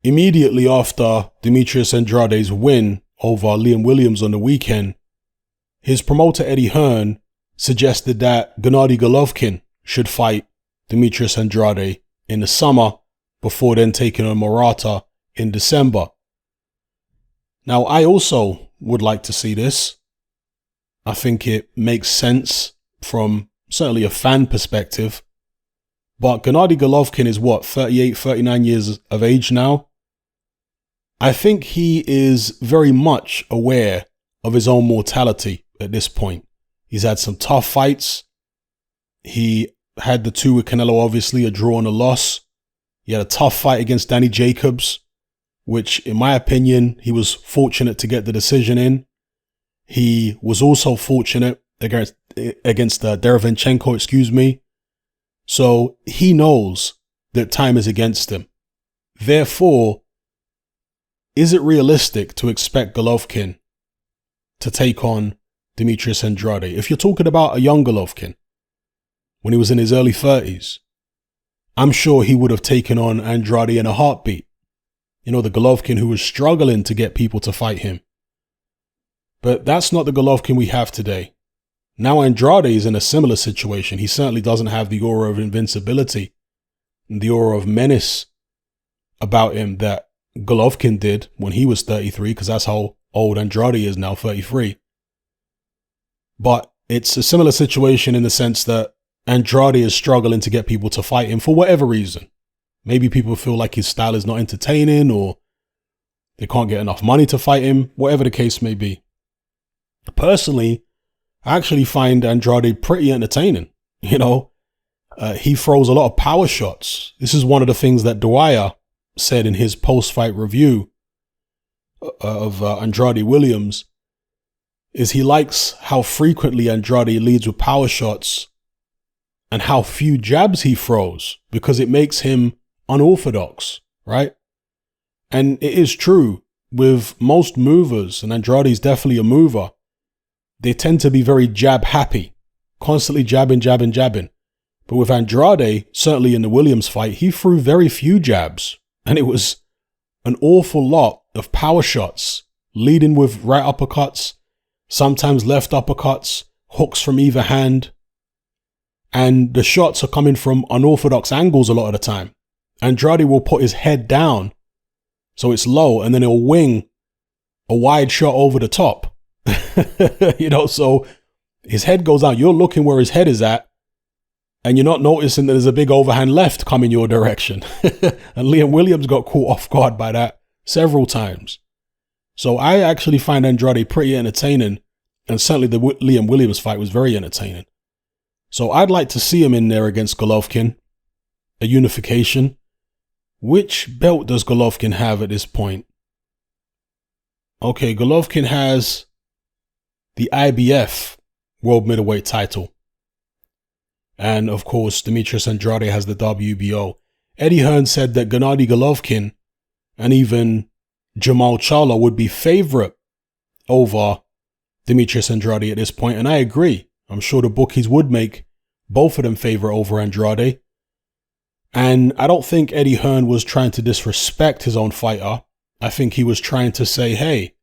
immediately after Demetrius Andrade's win over Liam Williams on the weekend, his promoter Eddie Hearn suggested that Gennady Golovkin should fight Demetrius Andrade in the summer before then taking on Murata in December. Now, I also would like to see this. I think it makes sense from certainly a fan perspective. But Gennady Golovkin is what, 38, 39 years of age now? I think he is very much aware of his own mortality at this point. He's had some tough fights. He had the two with Canelo, obviously, a draw and a loss. He had a tough fight against Danny Jacobs, which, in my opinion, he was fortunate to get the decision in. He was also fortunate against Derevenchenko, So he knows that time is against him. Therefore, is it realistic to expect Golovkin to take on Demetrius Andrade? If you're talking about a young Golovkin, when he was in his early 30s, I'm sure he would have taken on Andrade in a heartbeat. You know, the Golovkin who was struggling to get people to fight him. But that's not the Golovkin we have today. Now Andrade is in a similar situation. He certainly doesn't have the aura of invincibility and the aura of menace about him that Golovkin did when he was 33, because that's how old Andrade is now, 33. But it's a similar situation in the sense that Andrade is struggling to get people to fight him for whatever reason. Maybe people feel like his style is not entertaining, or they can't get enough money to fight him, whatever the case may be. Personally, I actually find Andrade pretty entertaining. You know, he throws a lot of power shots. This is one of the things that Dwyer said in his post-fight review of Andrade Williams, is he likes how frequently Andrade leads with power shots and how few jabs he throws, because it makes him unorthodox, right? And it is true with most movers, and Andrade's definitely a mover, they tend to be very jab happy, constantly jabbing. But with Andrade, certainly in the Williams fight, he threw very few jabs, and it was an awful lot of power shots, leading with right uppercuts, sometimes left uppercuts, hooks from either hand. And the shots are coming from unorthodox angles a lot of the time. Andrade will put his head down so it's low, and then he'll wing a wide shot over the top. You know, so his head goes out. You're looking where his head is at, and you're not noticing that there's a big overhand left coming your direction. And Liam Williams got caught off guard by that several times. So I actually find Andrade pretty entertaining, and certainly the Liam Williams fight was very entertaining. So I'd like to see him in there against Golovkin, a unification. Which belt does Golovkin have at this point? Okay, Golovkin has the IBF World Middleweight title. And of course, Demetrius Andrade has the WBO. Eddie Hearn said that Gennady Golovkin and even Jamal Charlo would be favorite over Demetrius Andrade at this point, and I agree. I'm sure the bookies would make both of them favorite over Andrade. And I don't think Eddie Hearn was trying to disrespect his own fighter. I think he was trying to say, hey,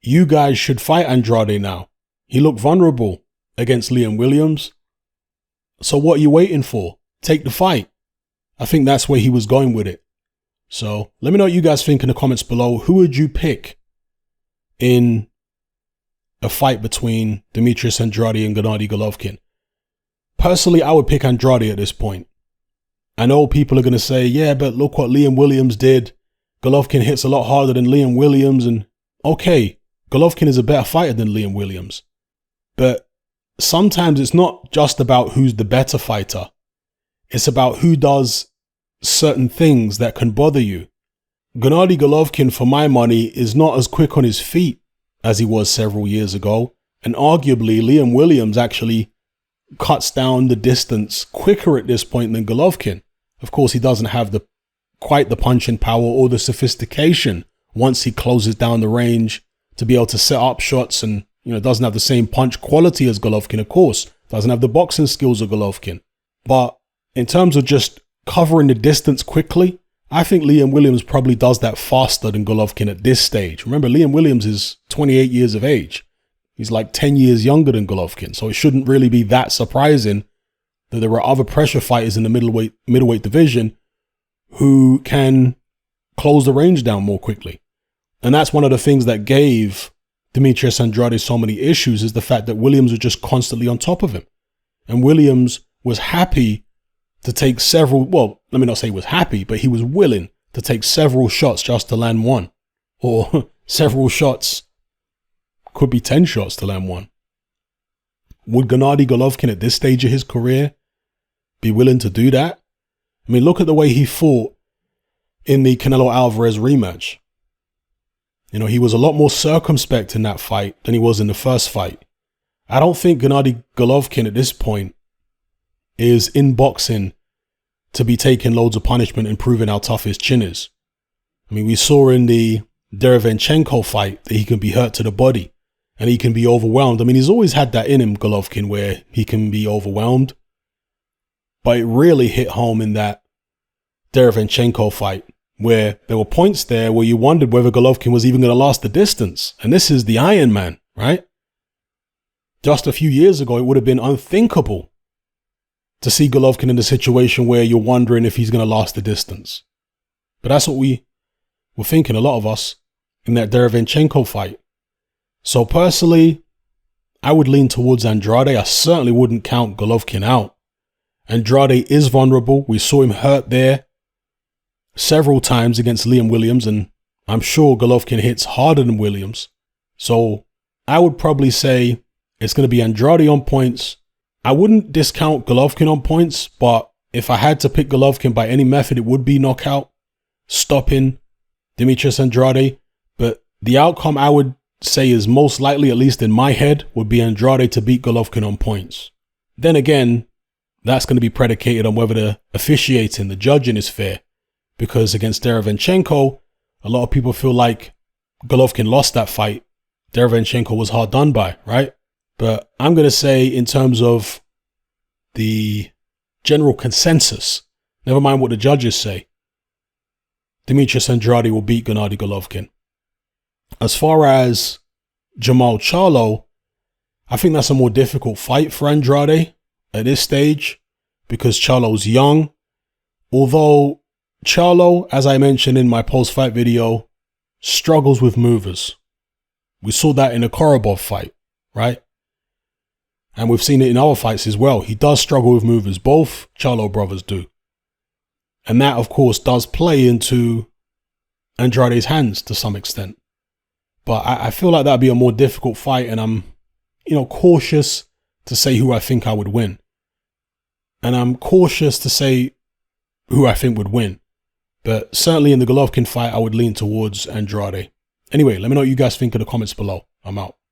you guys should fight Andrade now. He looked vulnerable against Liam Williams. So what are you waiting for? Take the fight. I think that's where he was going with it. So let me know what you guys think in the comments below. Who would you pick in a fight between Demetrius Andrade and Gennady Golovkin? Personally, I would pick Andrade at this point. I know people are going to say, yeah, but look what Liam Williams did. Golovkin hits a lot harder than Liam Williams. And okay, Golovkin is a better fighter than Liam Williams. But sometimes it's not just about who's the better fighter. It's about who does certain things that can bother you. Gennady Golovkin, for my money, is not as quick on his feet as he was several years ago. And arguably, Liam Williams actually cuts down the distance quicker at this point than Golovkin. Of course, he doesn't have quite the punching power or the sophistication once he closes down the range to be able to set up shots, and doesn't have the same punch quality as Golovkin, of course. Doesn't have the boxing skills of Golovkin. But in terms of just covering the distance quickly, I think Liam Williams probably does that faster than Golovkin at this stage. Remember, Liam Williams is 28 years of age. He's like 10 years younger than Golovkin. So it shouldn't really be that surprising that there are other pressure fighters in the middleweight division who can close the range down more quickly. And that's one of the things that gave Demetrius Andrade so many issues, is the fact that Williams was just constantly on top of him. And Williams was happy to take several, well, let me not say he was happy, but he was willing to take several shots just to land one. Or several shots, could be 10 shots to land one. Would Gennady Golovkin at this stage of his career be willing to do that? I mean, look at the way he fought in the Canelo Alvarez rematch. You know, he was a lot more circumspect in that fight than he was in the first fight. I don't think Gennady Golovkin at this point is in boxing to be taking loads of punishment and proving how tough his chin is. I mean, we saw in the Derevenchenko fight that he can be hurt to the body and he can be overwhelmed. I mean, he's always had that in him, Golovkin, where he can be overwhelmed. But it really hit home in that Derevenchenko fight, where there were points there where you wondered whether Golovkin was even going to last the distance. And this is the Iron Man, right? Just a few years ago, it would have been unthinkable to see Golovkin in a situation where you're wondering if he's going to last the distance. But that's what we were thinking, a lot of us, in that Derevenchenko fight. So personally, I would lean towards Andrade. I certainly wouldn't count Golovkin out. Andrade is vulnerable. We saw him hurt there several times against Liam Williams, and I'm sure Golovkin hits harder than Williams. So I would probably say it's going to be Andrade on points. I wouldn't discount Golovkin on points, but if I had to pick Golovkin by any method, it would be knockout, stopping Demetrius Andrade. But the outcome I would say is most likely, at least in my head, would be Andrade to beat Golovkin on points. Then again, that's going to be predicated on whether the officiating, the judging is fair. Because against Derevenchenko, a lot of people feel like Golovkin lost that fight. Derevenchenko was hard done by, right? But I'm going to say, in terms of the general consensus, never mind what the judges say, Demetrius Andrade will beat Gennady Golovkin. As far as Jermall Charlo, I think that's a more difficult fight for Andrade at this stage because Charlo's young. Although Charlo, as I mentioned in my post-fight video, struggles with movers. We saw that in the Korobov fight, right? And we've seen it in other fights as well. He does struggle with movers. Both Charlo brothers do. And that, of course, does play into Andrade's hands to some extent. But I feel like that'd be a more difficult fight, and I'm, cautious to say who I think I would win. And I'm cautious to say who I think would win. But certainly in the Golovkin fight, I would lean towards Andrade. Anyway, let me know what you guys think in the comments below. I'm out.